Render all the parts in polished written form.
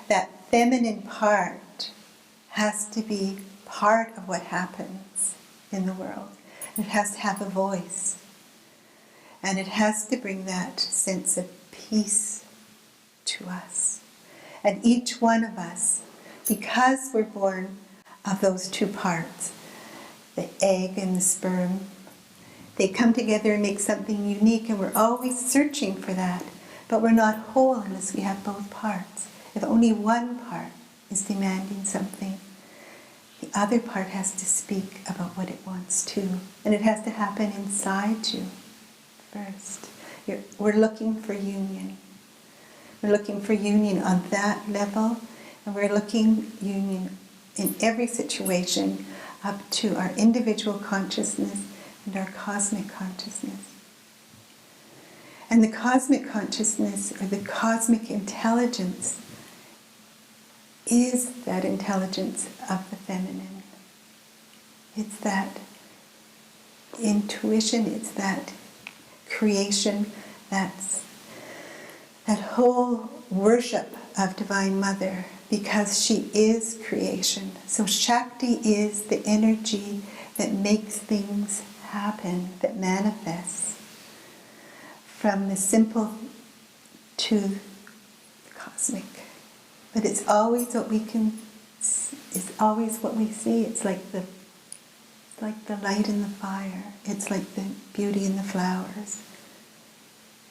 that feminine part has to be part of what happens in the world. It has to have a voice. And it has to bring that sense of peace to us. And each one of us, because we're born of those two parts, the egg and the sperm, they come together and make something unique, and we're always searching for that. But we're not whole unless we have both parts. If only one part is demanding something, the other part has to speak about what it wants to. And it has to happen inside you first. We're looking for union. We're looking for union on that level, and we're looking union in every situation up to our individual consciousness and our cosmic consciousness. And the cosmic consciousness, or the cosmic intelligence, is that intelligence of the feminine. It's that intuition, it's that creation, that's that whole worship of Divine Mother, because she is creation. So Shakti is the energy that makes things happen, that manifests from the simple to the cosmic. But it's always what we can. It's always what we see. It's like the light in the fire. It's like the beauty in the flowers.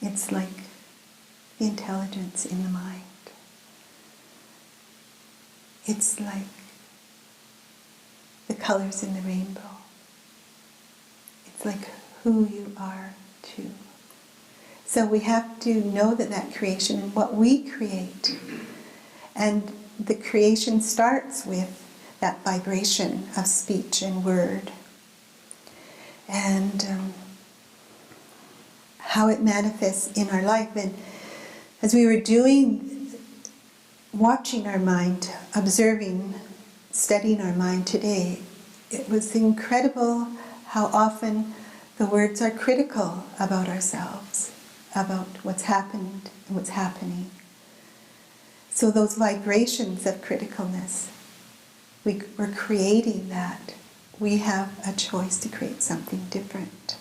It's like the intelligence in the mind. It's like the colors in the rainbow. It's like who you are too. So we have to know that creation and what we create. And the creation starts with that vibration of speech and word. And how it manifests in our life. And as we were watching our mind, observing, studying our mind today, it was incredible how often the words are critical about ourselves, about what's happened and what's happening. So those vibrations of criticalness, we're creating that. We have a choice to create something different.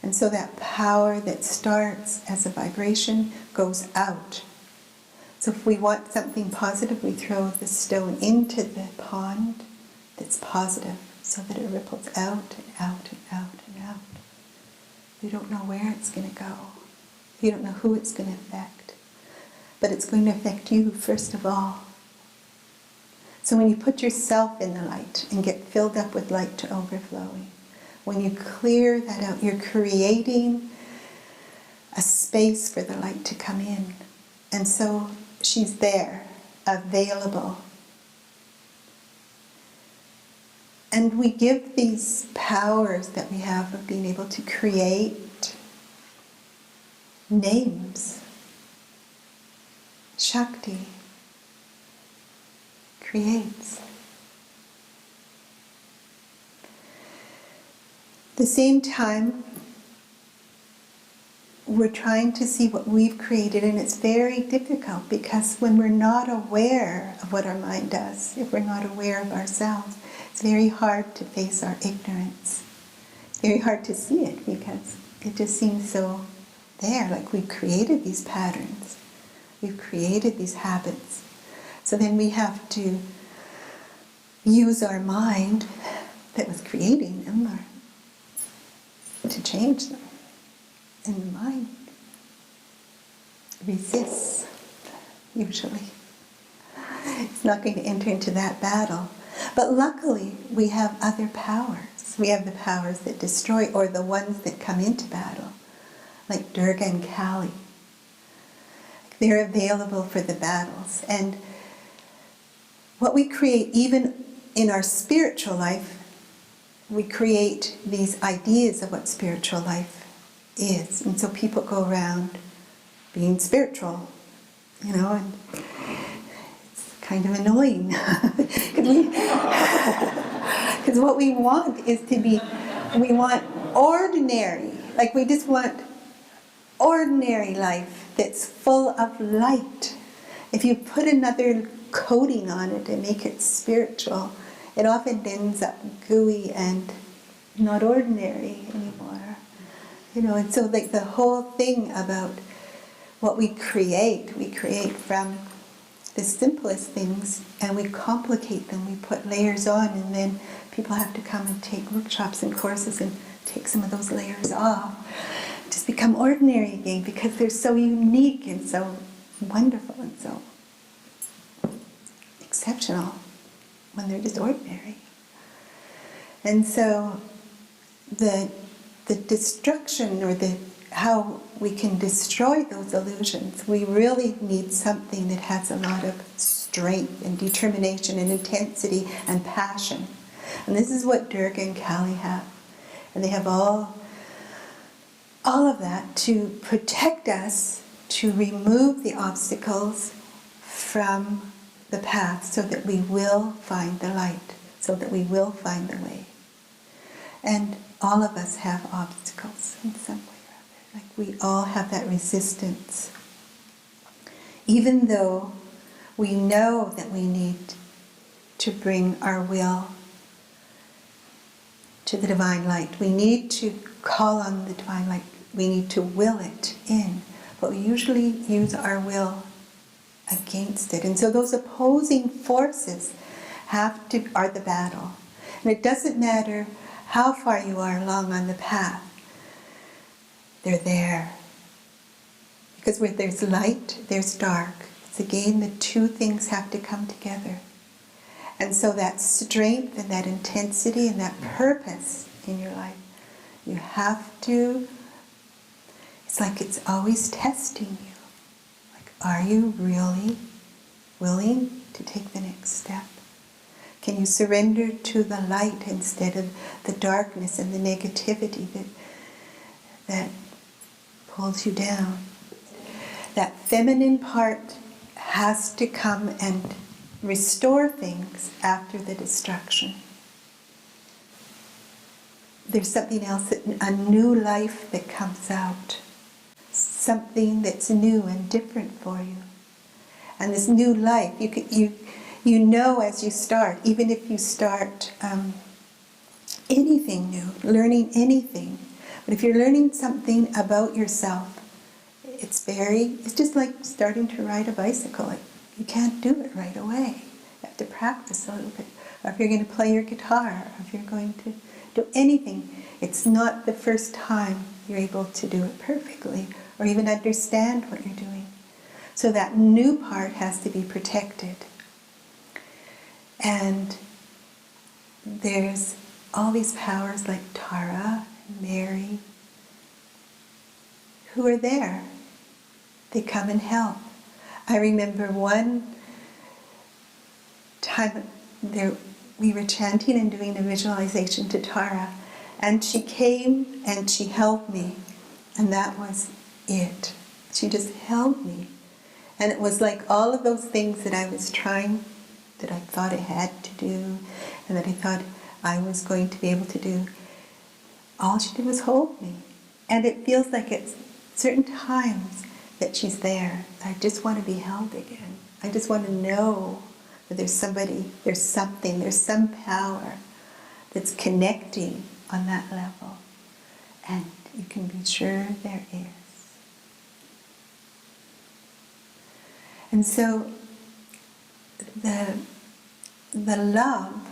And so that power that starts as a vibration goes out. So if we want something positive, we throw the stone into the pond that's positive, so that it ripples out and out and out and out. You don't know where it's going to go. You don't know who it's going to affect. But it's going to affect you first of all. So when you put yourself in the light and get filled up with light to overflowing, when you clear that out, you're creating a space for the light to come in. And so she's there, available. And we give these powers that we have of being able to create names. Shakti creates. At the same time, we're trying to see what we've created, and it's very difficult because when we're not aware of what our mind does, if we're not aware of ourselves, it's very hard to face our ignorance. It's very hard to see it because it just seems so there, like we've created these patterns. We've created these habits. So then we have to use our mind that was creating them to change them. And the mind resists, usually. It's not going to enter into that battle. But luckily, we have other powers. We have the powers that destroy, or the ones that come into battle, like Durga and Kali. They're available for the battles. And what we create, even in our spiritual life, we create these ideas of what spiritual life is. And so people go around being spiritual, and it's kind of annoying. Because what we want is we want ordinary, like we just want ordinary life that's full of light. if you put another coating on it and make it spiritual, it often ends up gooey and not ordinary anymore. And so like the whole thing about what we create from the simplest things, and we complicate them, we put layers on, and then people have to come and take workshops and courses and take some of those layers off. Just become ordinary again because they're so unique and so wonderful and so exceptional when they're just ordinary. And so the destruction, or how we can destroy those illusions, we really need something that has a lot of strength and determination and intensity and passion. And this is what Durga and Kali have. And they have all of that to protect us, to remove the obstacles from the path so that we will find the light, so that we will find the way. And all of us have obstacles in some way or other. Like we all have that resistance. Even though we know that we need to bring our will to the divine light. We need to call on the divine light. We need to will it in. But we usually use our will against it. And so those opposing forces are the battle. And it doesn't matter how far you are along on the path. They're there. Because where there's light, there's dark. It's again, the two things have to come together. And so that strength and that intensity and that purpose in your life, you have to, it's like it's always testing you. Like, are you really willing to take the next step? Can you surrender to the light instead of the darkness and the negativity that pulls you down? That feminine part has to come and restore things after the destruction. There's something else, a new life that comes out. Something that's new and different for you. And this new life, you know as you start, even if you start anything new, learning anything, but if you're learning something about yourself, it's just like starting to ride a bicycle. You can't do it right away. You have to practice a little bit. Or if you're going to play your guitar, or if you're going to do anything, it's not the first time you're able to do it perfectly, or even understand what you're doing. So that new part has to be protected. And there's all these powers like Tara, Mary, who are there. They come and help. I remember one time we were chanting and doing a visualization to Tara, and she came and she held me, and that was it. She just held me. And it was like all of those things that I was trying, that I thought I had to do, and that I thought I was going to be able to do, all she did was hold me. And it feels like at certain times that she's there. I just want to be held again. I just want to know that there's somebody, there's something, there's some power that's connecting on that level. And you can be sure there is. And so the love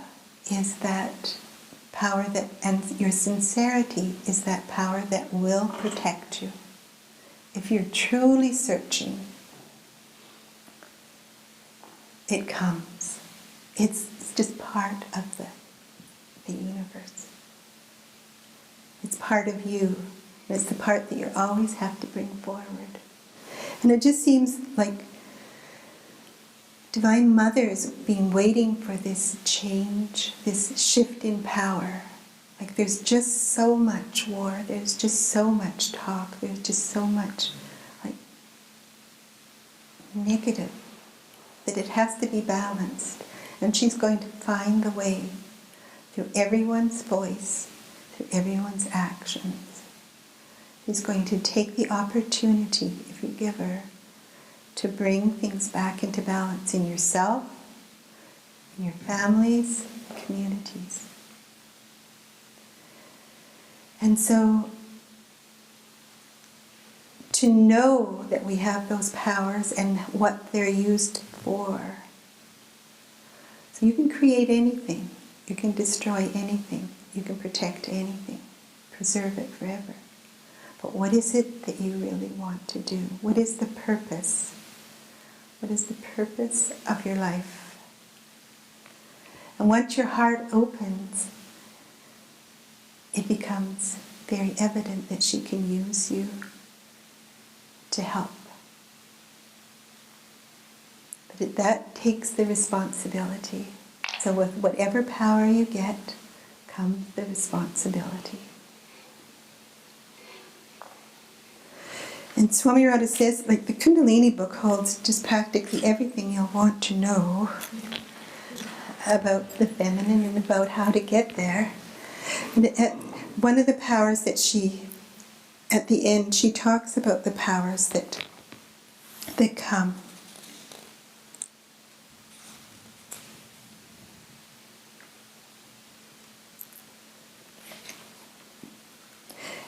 is that power that, and your sincerity is that power that will protect you. If you're truly searching, it comes. It's just part of the universe. It's part of you. It's the part that you always have to bring forward. And it just seems like Divine Mother's been waiting for this change, this shift in power. Like there's just so much war, there's just so much talk, there's just so much like negative, that it has to be balanced. And she's going to find the way through everyone's voice, through everyone's actions. She's going to take the opportunity, if you give her, to bring things back into balance in yourself, in your families, communities. And so, to know that we have those powers and what they're used for. So you can create anything, you can destroy anything, you can protect anything, preserve it forever. But what is it that you really want to do? What is the purpose? What is the purpose of your life? And once your heart opens, it becomes very evident that she can use you to help. But that takes the responsibility. So with whatever power you get comes the responsibility. And Swami Radha says, like, the Kundalini book holds just practically everything you'll want to know about the feminine and about how to get there. And one of the powers that at the end, she talks about the powers that come.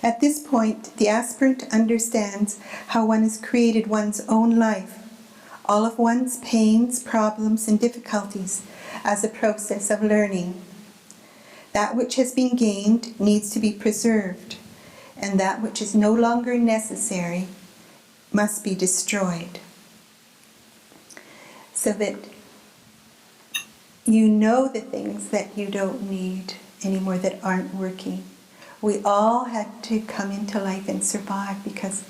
At this point, the aspirant understands how one has created one's own life, all of one's pains, problems, and difficulties as a process of learning. That which has been gained needs to be preserved, and that which is no longer necessary must be destroyed. So that you know the things that you don't need anymore, that aren't working. We all had to come into life and survive because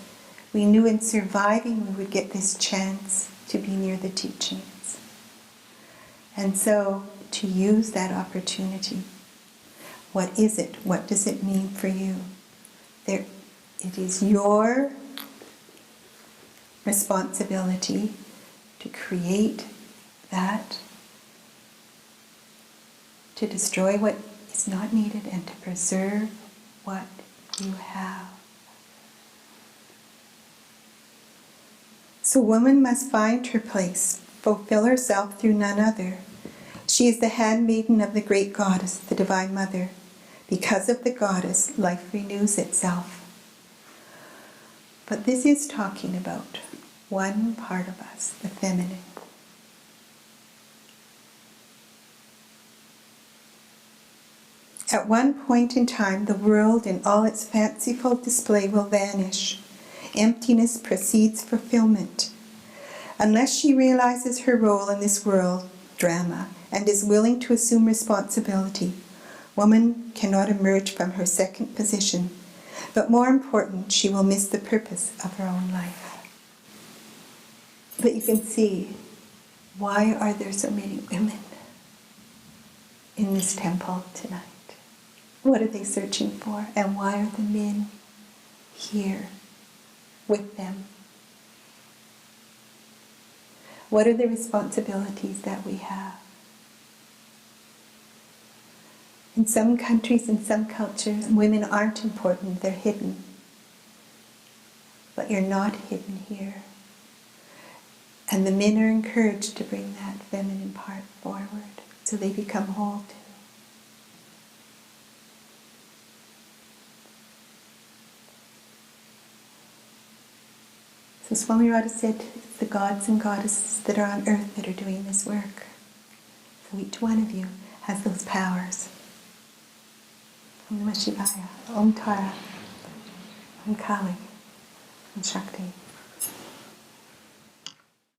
we knew in surviving we would get this chance to be near the teachings. And so to use that opportunity. What is it? What does it mean for you? It is your responsibility to create that, to destroy what is not needed, and to preserve what you have. So woman must find her place, fulfill herself through none other. She is the handmaiden of the great goddess, the Divine Mother. Because of the goddess, life renews itself. But this is talking about one part of us, the feminine. At one point in time, the world in all its fanciful display will vanish. Emptiness precedes fulfillment. Unless she realizes her role in this world drama and is willing to assume responsibility, woman cannot emerge from her second position. But more important, she will miss the purpose of her own life. But you can see, why are there so many women in this temple tonight? What are they searching for? And why are the men here with them? What are the responsibilities that we have? In some countries, in some cultures, women aren't important, they're hidden. But you're not hidden here. And the men are encouraged to bring that feminine part forward, so they become whole too. So Swami Radha said, it's the gods and goddesses that are on earth that are doing this work. So each one of you has those powers. Om Namah Shivaya, Om Tara, Om Kali, Om Shakti.